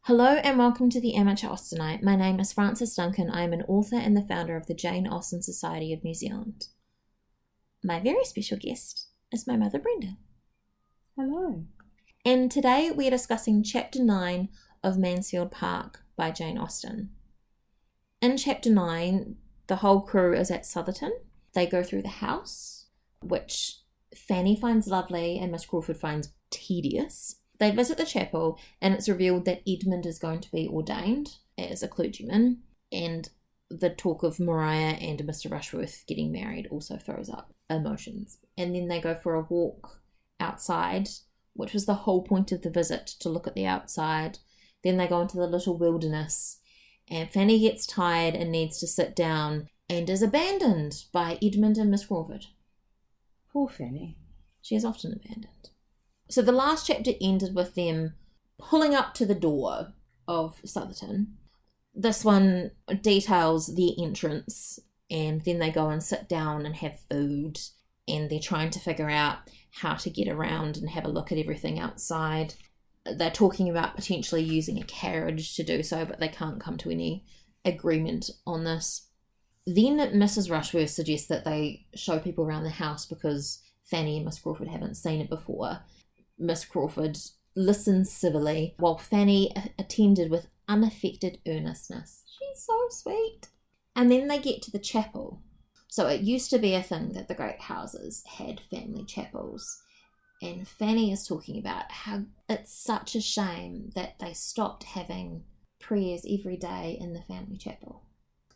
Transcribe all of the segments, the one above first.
Hello and welcome to the Amateur Austenite. My name is Frances Duncan. I am an author and the founder of the Jane Austen Society of New Zealand. My very special guest is my mother Brenda. Hello. And today we are discussing Chapter 9 of Mansfield Park by Jane Austen. In Chapter 9, the whole crew is at Southerton. They go through the house, which Fanny finds lovely and Miss Crawford finds tedious. They visit the chapel and it's revealed that Edmund is going to be ordained as a clergyman, and the talk of Maria and Mr. Rushworth getting married also throws up emotions. And then they go for a walk outside, which was the whole point of the visit, to look at the outside. Then they go into the little wilderness and Fanny gets tired and needs to sit down and is abandoned by Edmund and Miss Crawford. Poor Fanny. She is often abandoned. So the last chapter ended with them pulling up to the door of Southerton. This one details the entrance, and then they go and sit down and have food, and they're trying to figure out how to get around and have a look at everything outside. They're talking about potentially using a carriage to do so, but they can't come to any agreement on this. Then Mrs. Rushworth suggests that they show people around the house because Fanny and Miss Crawford haven't seen it before. Miss Crawford listens civilly, while Fanny attended with unaffected earnestness. She's so sweet. And then they get to the chapel. So it used to be a thing that the great houses had family chapels. And Fanny is talking about how it's such a shame that they stopped having prayers every day in the family chapel.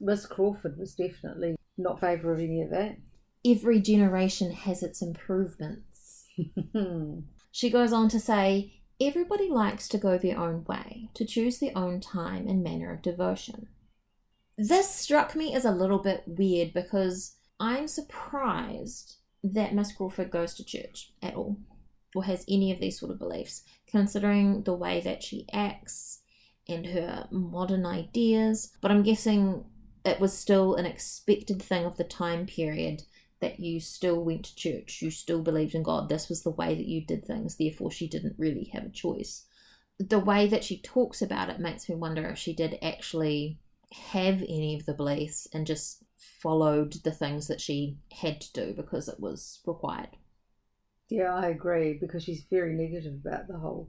Miss Crawford was definitely not favour of any of that. Every generation has its improvements. She goes on to say, everybody likes to go their own way, to choose their own time and manner of devotion. This struck me as a little bit weird because I'm surprised that Miss Crawford goes to church at all, or has any of these sort of beliefs, considering the way that she acts and her modern ideas. But I'm guessing it was still an expected thing of the time period that you still went to church, you still believed in God. This was the way that you did things, therefore she didn't really have a choice. The way that she talks about it makes me wonder if she did actually have any of the beliefs and just followed the things that she had to do because it was required. Yeah, I agree, because she's very negative about the whole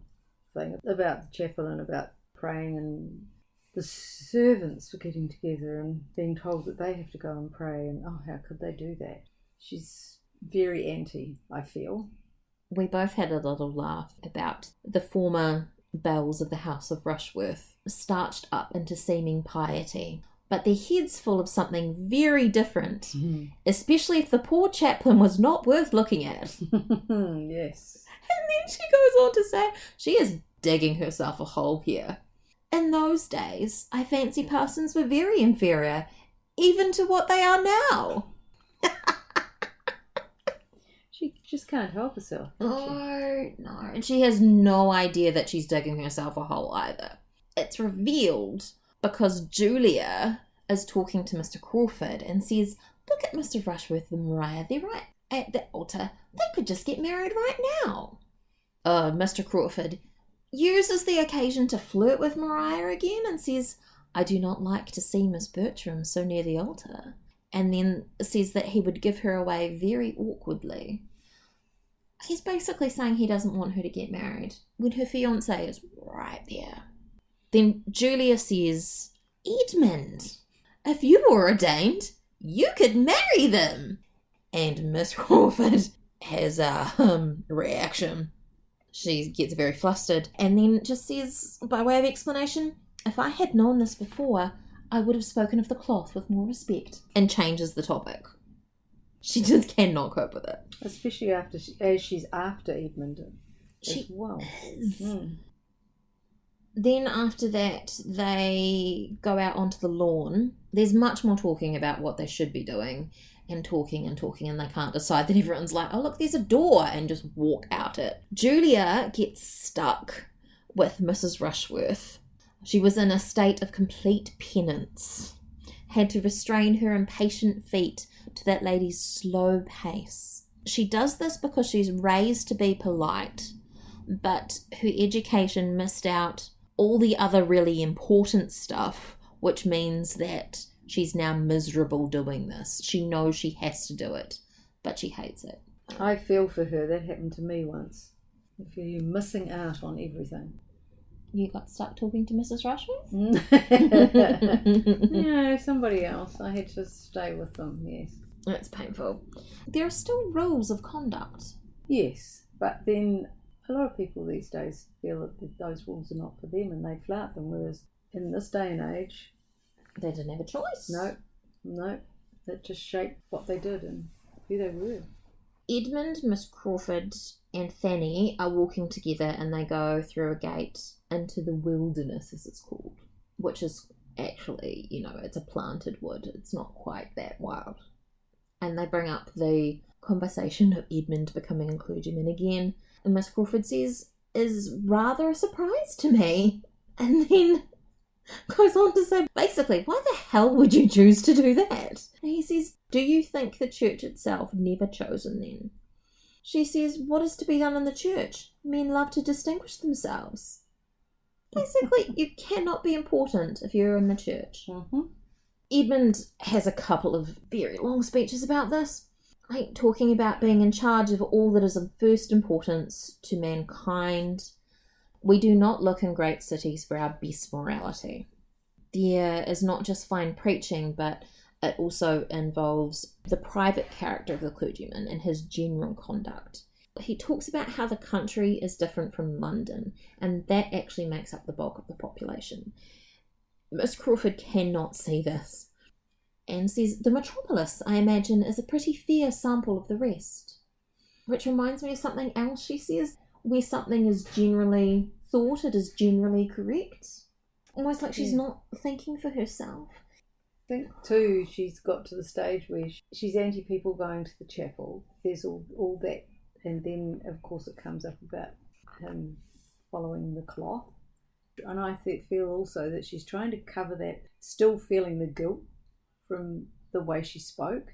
thing, about the chapel and about praying, and the servants were getting together and being told that they have to go and pray, and oh, how could they do that? She's very anti, I feel. We both had a little laugh about the former belles of the House of Rushworth, starched up into seeming piety, but their heads full of something very different, especially if the poor chaplain was not worth looking at. Yes. And then she goes on to say she is digging herself a hole here. In those days, I fancy parsons were very inferior, even to what they are now. She just can't help herself. No. And she has no idea that she's digging herself a hole either. It's revealed because Julia is talking to Mr. Crawford and says, look at Mr. Rushworth and Maria, they're right at the altar. They could just get married right now. Mr. Crawford uses the occasion to flirt with Maria again and says, I do not like to see Miss Bertram so near the altar. And then says that he would give her away very awkwardly. He's basically saying he doesn't want her to get married when her fiancé is right there. Then Julia says, Edmund, if you were ordained, you could marry them. And Miss Crawford has a reaction. She gets very flustered and then just says, by way of explanation, if I had known this before, I would have spoken of the cloth with more respect, and changes the topic. She just cannot cope with it. Especially as she's after Edmund She as well. is. Then after that, they go out onto the lawn. There's much more talking about what they should be doing, and talking, and they can't decide. Then everyone's like, oh look, there's a door, and just walk out it. Julia gets stuck with Mrs. Rushworth. She was in a state of complete penance, had to restrain her impatient feet to that lady's slow pace. She does this because she's raised to be polite, but her education missed out all the other really important stuff, which means that she's now miserable doing this. She knows she has to do it, but she hates it. I feel for her. That happened to me once. I feel you're missing out on everything. You got stuck talking to Mrs. Rushworth? No, somebody else. I had to stay with them, yes. It's painful. There are still rules of conduct. Yes, but then a lot of people these days feel that those rules are not for them and they flout them, whereas in this day and age... They didn't have a choice. No. That just shaped what they did and who they were. Edmund, Miss Crawford and Fanny are walking together and they go through a gate into the wilderness, as it's called, which is actually, it's a planted wood. It's not quite that wild. And they bring up the conversation of Edmund becoming a clergyman again. And Miss Crawford says, is rather a surprise to me. And then goes on to say, basically, why the hell would you choose to do that? And he says, do you think the church itself never chosen then? She says, what is to be done in the church? Men love to distinguish themselves. Basically, you cannot be important if you're in the church. Mm-hmm. Edmund has a couple of very long speeches about this, like talking about being in charge of all that is of first importance to mankind. We do not look in great cities for our best morality. There is not just fine preaching, but it also involves the private character of the clergyman and his general conduct. He talks about how the country is different from London, and that actually makes up the bulk of the population. Miss Crawford cannot see this, and says, the metropolis, I imagine, is a pretty fair sample of the rest. Which reminds me of something else she says, where something is generally thought, it is generally correct. Almost like she's not thinking for herself. I think too she's got to the stage where she's anti people going to the chapel. There's all that, and then of course it comes up about him following the cloth. And I feel also that she's trying to cover that, still feeling the guilt from the way she spoke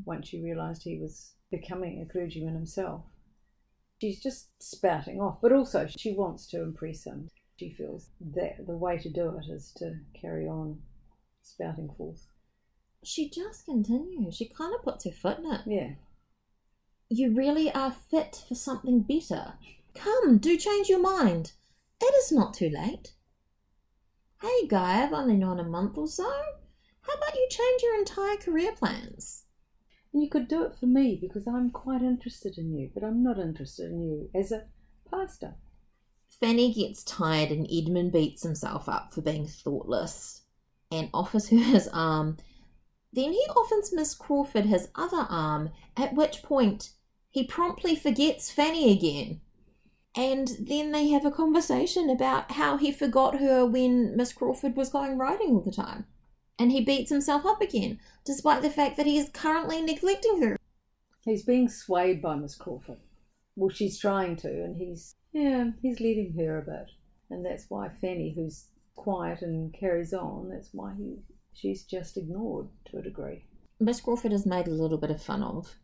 once she realised he was becoming a clergyman himself. She's just spouting off, but also she wants to impress him. She feels that the way to do it is to carry on spouting forth. She just continues. She kind of puts her foot in it. Yeah. You really are fit for something better. Come, do change your mind. It is not too late. Hey, Guy, I've only known a month or so. How about you change your entire career plans? And you could do it for me because I'm quite interested in you, but I'm not interested in you as a pastor. Fanny gets tired and Edmund beats himself up for being thoughtless and offers her his arm. Then he offers Miss Crawford his other arm, at which point he promptly forgets Fanny again. And then they have a conversation about how he forgot her when Miss Crawford was going riding all the time. And he beats himself up again, despite the fact that he is currently neglecting her. He's being swayed by Miss Crawford. Well, she's trying to, and he's leading her a bit. And that's why Fanny, who's quiet and carries on, that's why she's just ignored to a degree. Miss Crawford is made a little bit of fun of.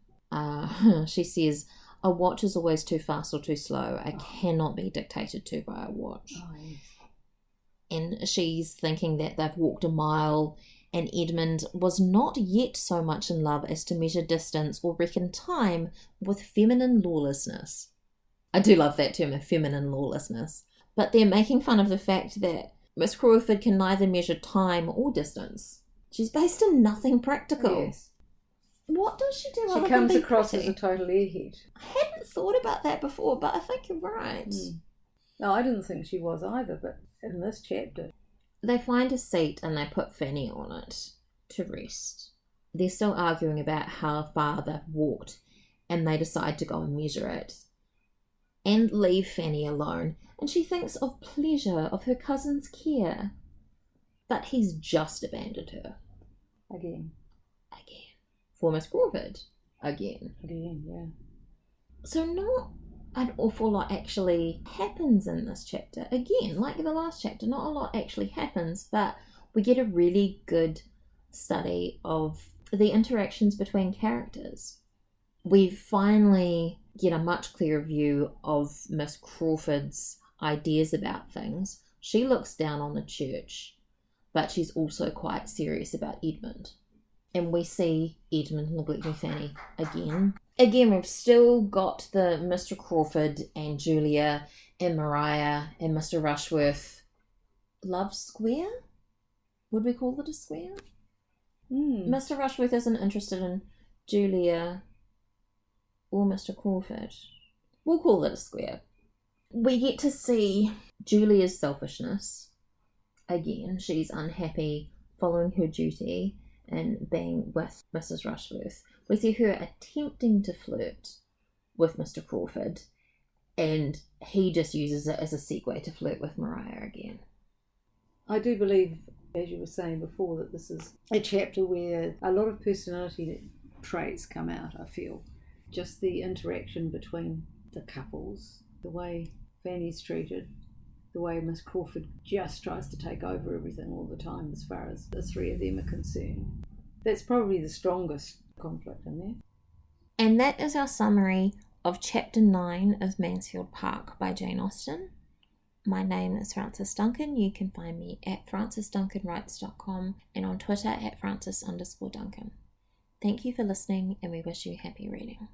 She says, a watch is always too fast or too slow. I cannot be dictated to by a watch. Oh, yes. And she's thinking that they've walked a mile, and Edmund was not yet so much in love as to measure distance or reckon time with feminine lawlessness. I do love that term, feminine lawlessness. But they're making fun of the fact that Miss Crawford can neither measure time or distance. She's based in nothing practical. Yes. What does she do? She comes across as a total airhead. I hadn't thought about that before, but I think you're right. No, I didn't think she was either, but in this chapter. They find a seat and they put Fanny on it to rest. They're still arguing about how far they've walked, and they decide to go and measure it. And leave Fanny alone, and she thinks of pleasure of her cousin's care. But he's just abandoned her. Again. For Miss Crawford. Again, yeah. So not an awful lot actually happens in this chapter. Again, like the last chapter, not a lot actually happens, but we get a really good study of the interactions between characters. We finally get a much clearer view of Miss Crawford's ideas about things. She looks down on the church, but she's also quite serious about Edmund. And we see Edmund neglecting Fanny again. Again, we've still got the Mr. Crawford and Julia and Mariah and Mr. Rushworth love square? Would we call it a square? Mr. Rushworth isn't interested in Julia or Mr. Crawford. We'll call it a square. We get to see Julia's selfishness. Again, she's unhappy following her duty and being with Mrs. Rushworth. We see her attempting to flirt with Mr. Crawford, and he just uses it as a segue to flirt with Mariah again. I do believe, as you were saying before, that this is a chapter where a lot of personality traits come out, I feel. Just the interaction between the couples, the way Fanny's treated, the way Miss Crawford just tries to take over everything all the time as far as the three of them are concerned. That's probably the strongest conflict in there. And that is our summary of Chapter 9 of Mansfield Park by Jane Austen. My name is Frances Duncan. You can find me at francesduncanwrites.com and on Twitter at Frances_Duncan. Thank you for listening, and we wish you happy reading.